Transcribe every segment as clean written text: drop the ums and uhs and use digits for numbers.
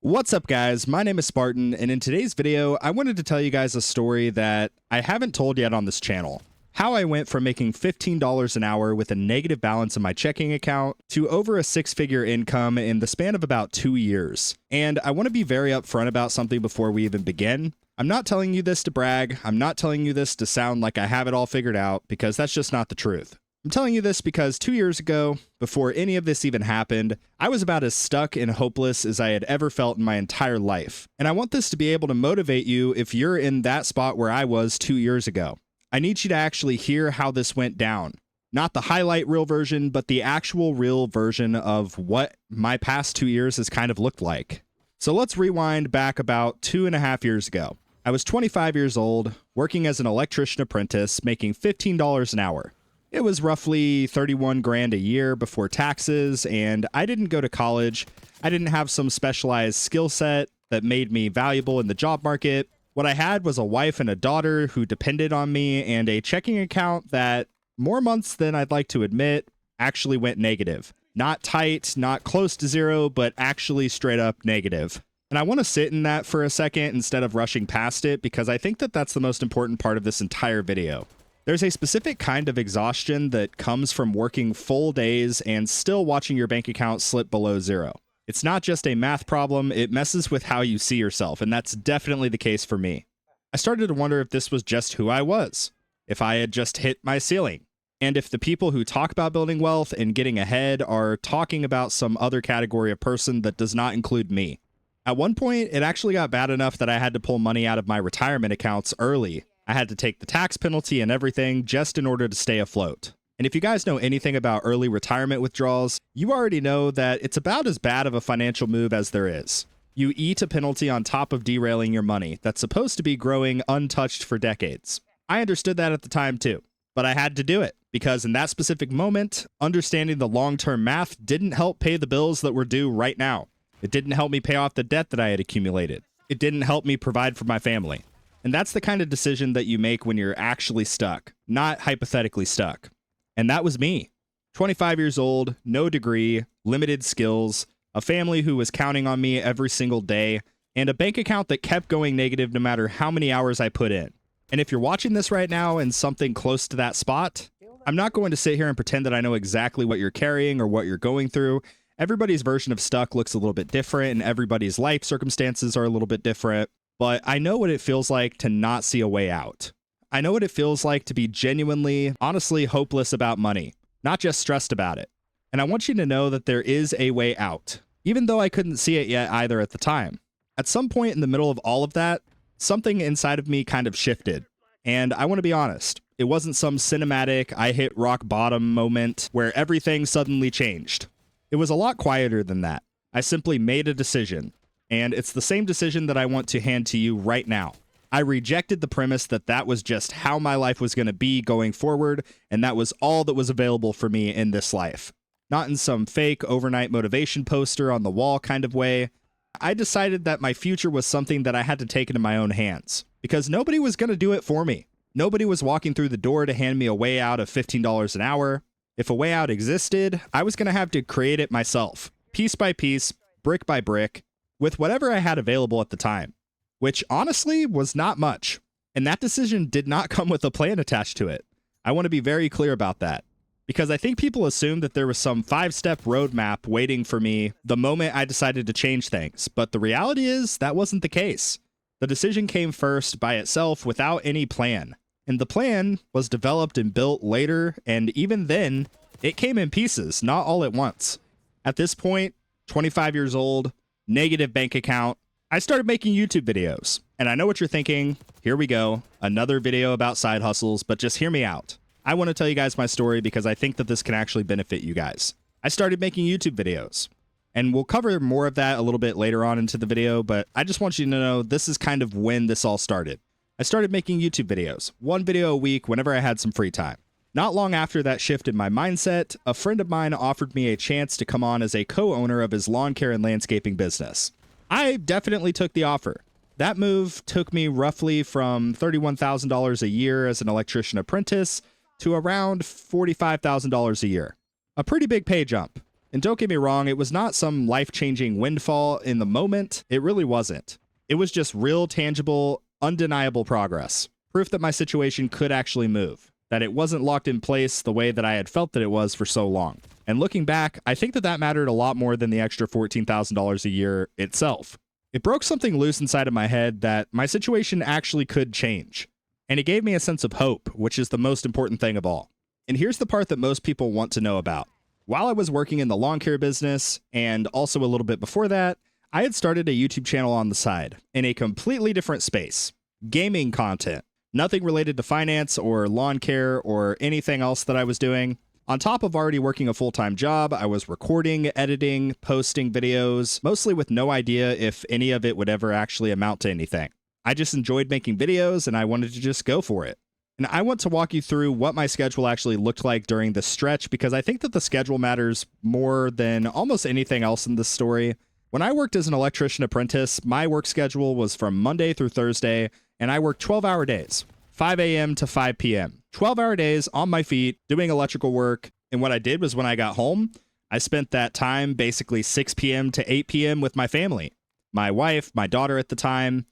What's up, guys? My name is Spartan, and in today's video, I wanted to tell you guys a story that I haven't told yet on this channel. How I went from making $15 an hour with a negative balance in my checking account to over a six-figure income in the span of about 2 years. And I want to be very upfront about something before we even begin. I'm not telling you this to brag. I'm not telling you this to sound like I have it all figured out, because that's just not the truth. I'm telling you this because 2 years ago, before any of this even happened, I was about as stuck and hopeless as I had ever felt in my entire life. And I want this to be able to motivate you if you're in that spot where I was 2 years ago. I need you to actually hear how this went down. Not the highlight reel version, but the actual real version of what my past 2 years has kind of looked like. So let's rewind back about 2.5 years ago. I was 25 years old, working as an electrician apprentice, making $15 an hour. It was roughly 31 grand a year before taxes, and I didn't go to college. I didn't have some specialized skill set that made me valuable in the job market. What I had was a wife and a daughter who depended on me, and a checking account that, more months than I'd like to admit, actually went negative. Not tight, not close to zero, but actually straight up negative. And I want to sit in that for a second instead of rushing past it, because I think that that's the most important part of this entire video. There's a specific kind of exhaustion that comes from working full days and still watching your bank account slip below zero. It's not just a math problem, it messes with how you see yourself, and that's definitely the case for me. I started to wonder if this was just who I was, if I had just hit my ceiling, and if the people who talk about building wealth and getting ahead are talking about some other category of person that does not include me. At one point, it actually got bad enough that I had to pull money out of my retirement accounts early. I had to take the tax penalty and everything just in order to stay afloat. And if you guys know anything about early retirement withdrawals, you already know that it's about as bad of a financial move as there is. You eat a penalty on top of derailing your money that's supposed to be growing untouched for decades. I understood that at the time too, but I had to do it because in that specific moment, understanding the long-term math didn't help pay the bills that were due right now. It didn't help me pay off the debt that I had accumulated. It didn't help me provide for my family. And that's the kind of decision that you make when you're actually stuck, not hypothetically stuck. And that was me. 25 years old, no degree, limited skills, a family who was counting on me every single day, and a bank account that kept going negative no matter how many hours I put in. And if you're watching this right now in something close to that spot, I'm not going to sit here and pretend that I know exactly what you're carrying or what you're going through. Everybody's version of stuck looks a little bit different, and everybody's life circumstances are a little bit different. But I know what it feels like to not see a way out. I know what it feels like to be genuinely, honestly hopeless about money, not just stressed about it. And I want you to know that there is a way out, even though I couldn't see it yet either at the time. At some point in the middle of all of that, something inside of me kind of shifted. And I want to be honest, it wasn't some cinematic, I hit rock bottom moment where everything suddenly changed. It was a lot quieter than that. I simply made a decision. And it's the same decision that I want to hand to you right now. I rejected the premise that that was just how my life was going to be going forward, and that was all that was available for me in this life. Not in some fake overnight motivation poster on the wall kind of way. I decided that my future was something that I had to take into my own hands, because nobody was going to do it for me. Nobody was walking through the door to hand me a way out of $15 an hour. If a way out existed, I was going to have to create it myself, piece by piece, brick by brick, with whatever I had available at the time, which honestly was not much. And that decision did not come with a plan attached to it. I want to be very clear about that, because I think people assume that there was some 5-step roadmap waiting for me the moment I decided to change things. But the reality is that wasn't the case. The decision came first by itself without any plan. And the plan was developed and built later, and even then, it came in pieces, not all at once. At this point, 25 years old, negative bank account, I started making YouTube videos. And I know what you're thinking. Here we go. Another video about side hustles, but just hear me out. I want to tell you guys my story because I think that this can actually benefit you guys. I started making YouTube videos. And we'll cover more of that a little bit later on into the video, but I just want you to know this is kind of when this all started. I started making YouTube videos, one video a week whenever I had some free time. Not long after that shift in my mindset, a friend of mine offered me a chance to come on as a co-owner of his lawn care and landscaping business. I definitely took the offer. That move took me roughly from $31,000 a year as an electrician apprentice to around $45,000 a year. A pretty big pay jump. And don't get me wrong, it was not some life-changing windfall in the moment. It really wasn't. It was just real, tangible, undeniable progress. Proof that my situation could actually move, that it wasn't locked in place the way that I had felt that it was for so long. And looking back, I think that that mattered a lot more than the extra $14,000 a year itself. It broke something loose inside of my head that my situation actually could change. And it gave me a sense of hope, which is the most important thing of all. And here's the part that most people want to know about. While I was working in the lawn care business, and also a little bit before that, I had started a YouTube channel on the side in a completely different space. Gaming content. Nothing related to finance or lawn care or anything else that I was doing. On top of already working a full-time job, I was recording, editing, posting videos, mostly with no idea if any of it would ever actually amount to anything. I just enjoyed making videos and I wanted to just go for it. And I want to walk you through what my schedule actually looked like during this stretch because I think that the schedule matters more than almost anything else in this story. When I worked as an electrician apprentice, my work schedule was from Monday through Thursday, and I worked 12-hour days, 5 a.m. to 5 p.m. 12-hour days on my feet, doing electrical work. And what I did was when I got home, I spent that time basically 6 p.m. to 8 p.m. with my family, my wife, my daughter at the time,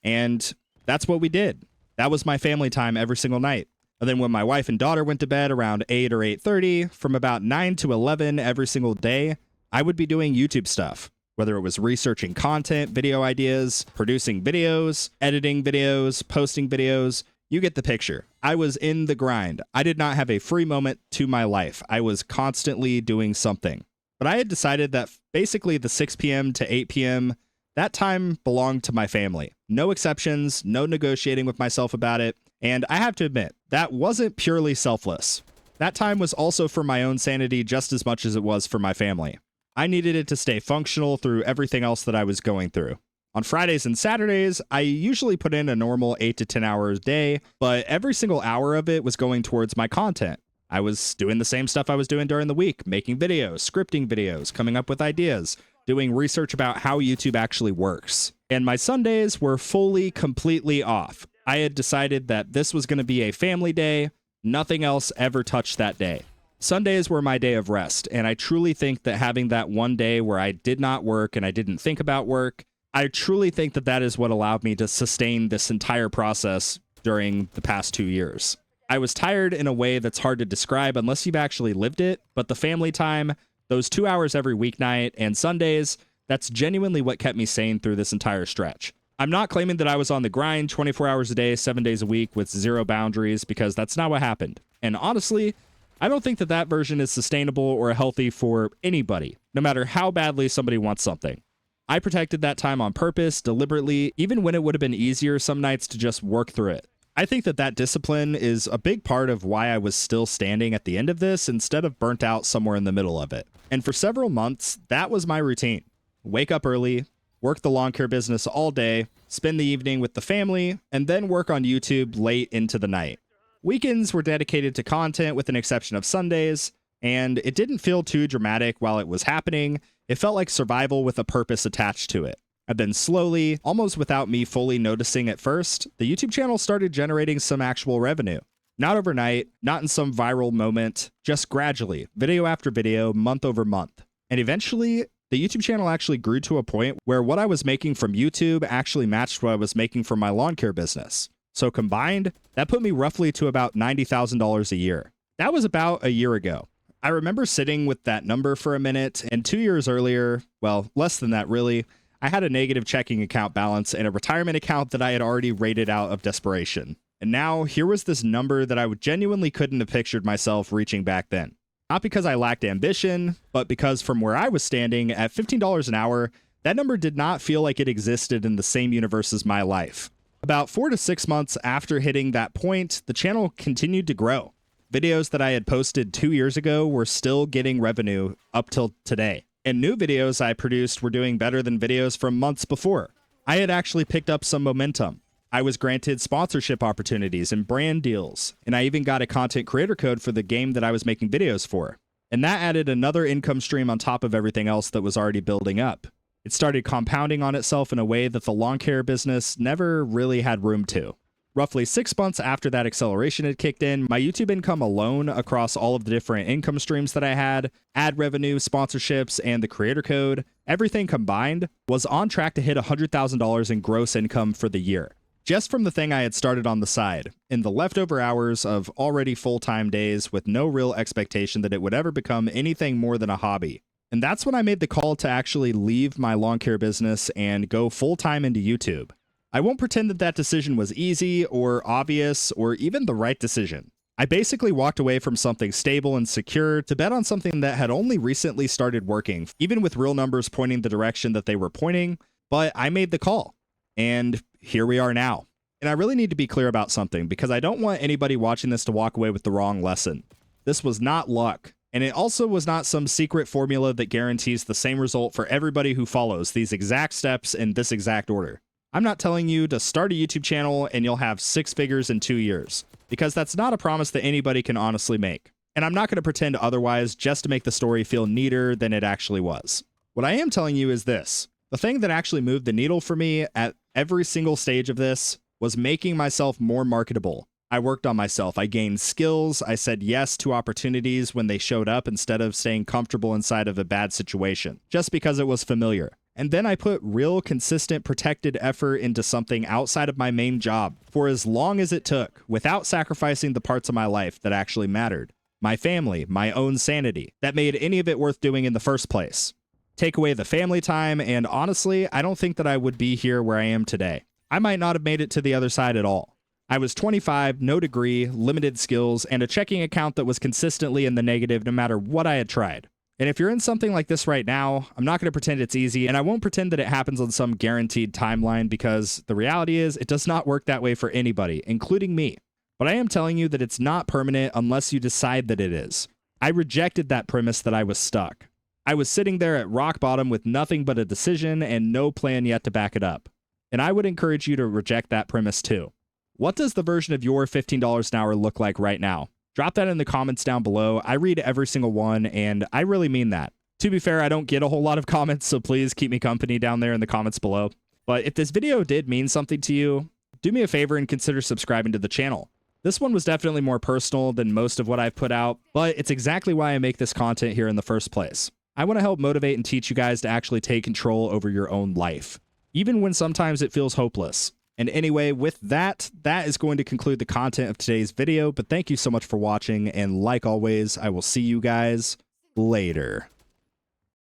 and that's what we did. That was my family time every single night. And then when my wife and daughter went to bed around 8 or 8:30, from about 9 to 11 every single day, I would be doing YouTube stuff. Whether it was researching content, video ideas, producing videos, editing videos, posting videos, you get the picture. I was in the grind. I did not have a free moment to my life. I was constantly doing something. But I had decided that basically the 6 p.m. to 8 p.m., that time belonged to my family. No exceptions, no negotiating with myself about it. And I have to admit, that wasn't purely selfless. That time was also for my own sanity just as much as it was for my family. I needed it to stay functional through everything else that I was going through. On Fridays and Saturdays, I usually put in a normal 8 to 10 hours a day, but every single hour of it was going towards my content. I was doing the same stuff I was doing during the week, making videos, scripting videos, coming up with ideas, doing research about how YouTube actually works. And my Sundays were fully, completely off. I had decided that this was going to be a family day. Nothing else ever touched that day. Sundays were my day of rest, and I truly think that having that one day where I did not work and I didn't think about work, I truly think that that is what allowed me to sustain this entire process during the past 2 years. I was tired in a way that's hard to describe unless you've actually lived it, but the family time, those 2 hours every weeknight, and Sundays, that's genuinely what kept me sane through this entire stretch. I'm not claiming that I was on the grind 24 hours a day, 7 days a week with zero boundaries, because that's not what happened. And honestly, I don't think that that version is sustainable or healthy for anybody, no matter how badly somebody wants something. I protected that time on purpose, deliberately, even when it would have been easier some nights to just work through it. I think that that discipline is a big part of why I was still standing at the end of this instead of burnt out somewhere in the middle of it. And for several months, that was my routine. Wake up early, work the lawn care business all day, spend the evening with the family, and then work on YouTube late into the night. Weekends were dedicated to content with an exception of Sundays, and it didn't feel too dramatic while it was happening. It felt like survival with a purpose attached to it. And then slowly, almost without me fully noticing at first, the YouTube channel started generating some actual revenue. Not overnight, not in some viral moment, just gradually, video after video, month over month. And eventually, the YouTube channel actually grew to a point where what I was making from YouTube actually matched what I was making from my lawn care business. So combined, that put me roughly to about $90,000 a year. That was about a year ago. I remember sitting with that number for a minute, and 2 years earlier, well, less than that really, I had a negative checking account balance and a retirement account that I had already rated out of desperation. And now here was this number that I genuinely couldn't have pictured myself reaching back then. Not because I lacked ambition, but because from where I was standing at $15 an hour, that number did not feel like it existed in the same universe as my life. About 4 to 6 months after hitting that point, the channel continued to grow. Videos that I had posted 2 years ago were still getting revenue up till today. And new videos I produced were doing better than videos from months before. I had actually picked up some momentum. I was granted sponsorship opportunities and brand deals, and I even got a content creator code for the game that I was making videos for. And that added another income stream on top of everything else that was already building up. It started compounding on itself in a way that the lawn care business never really had room to. Roughly 6 months after that acceleration had kicked in, my YouTube income alone across all of the different income streams that I had, ad revenue, sponsorships, and the creator code, everything combined was on track to hit $100,000 in gross income for the year. Just from the thing I had started on the side, in the leftover hours of already full-time days with no real expectation that it would ever become anything more than a hobby. And that's when I made the call to actually leave my lawn care business and go full-time into YouTube. I won't pretend that that decision was easy or obvious or even the right decision. I basically walked away from something stable and secure to bet on something that had only recently started working, even with real numbers pointing the direction that they were pointing, but I made the call. And here we are now. And I really need to be clear about something because I don't want anybody watching this to walk away with the wrong lesson. This was not luck. And it also was not some secret formula that guarantees the same result for everybody who follows these exact steps in this exact order. I'm not telling you to start a YouTube channel and you'll have 6 figures in 2 years, because that's not a promise that anybody can honestly make. And I'm not going to pretend otherwise just to make the story feel neater than it actually was. What I am telling you is this. The thing that actually moved the needle for me at every single stage of this was making myself more marketable. I worked on myself. I gained skills. I said yes to opportunities when they showed up instead of staying comfortable inside of a bad situation, just because it was familiar. And then I put real, consistent, protected effort into something outside of my main job for as long as it took, without sacrificing the parts of my life that actually mattered. My family, my own sanity, that made any of it worth doing in the first place. Take away the family time, and honestly, I don't think that I would be here where I am today. I might not have made it to the other side at all. I was 25, no degree, limited skills, and a checking account that was consistently in the negative no matter what I had tried. And if you're in something like this right now, I'm not going to pretend it's easy, and I won't pretend that it happens on some guaranteed timeline, because the reality is it does not work that way for anybody, including me. But I am telling you that it's not permanent unless you decide that it is. I rejected that premise that I was stuck. I was sitting there at rock bottom with nothing but a decision and no plan yet to back it up. And I would encourage you to reject that premise too. What does the version of your $15 an hour look like right now? Drop that in the comments down below. I read every single one, and I really mean that. To be fair, I don't get a whole lot of comments, so please keep me company down there in the comments below. But if this video did mean something to you, do me a favor and consider subscribing to the channel. This one was definitely more personal than most of what I've put out, but it's exactly why I make this content here in the first place. I want to help motivate and teach you guys to actually take control over your own life, even when sometimes it feels hopeless. And anyway, with that is going to conclude the content of today's video, but thank you so much for watching, and like always, I will see you guys later.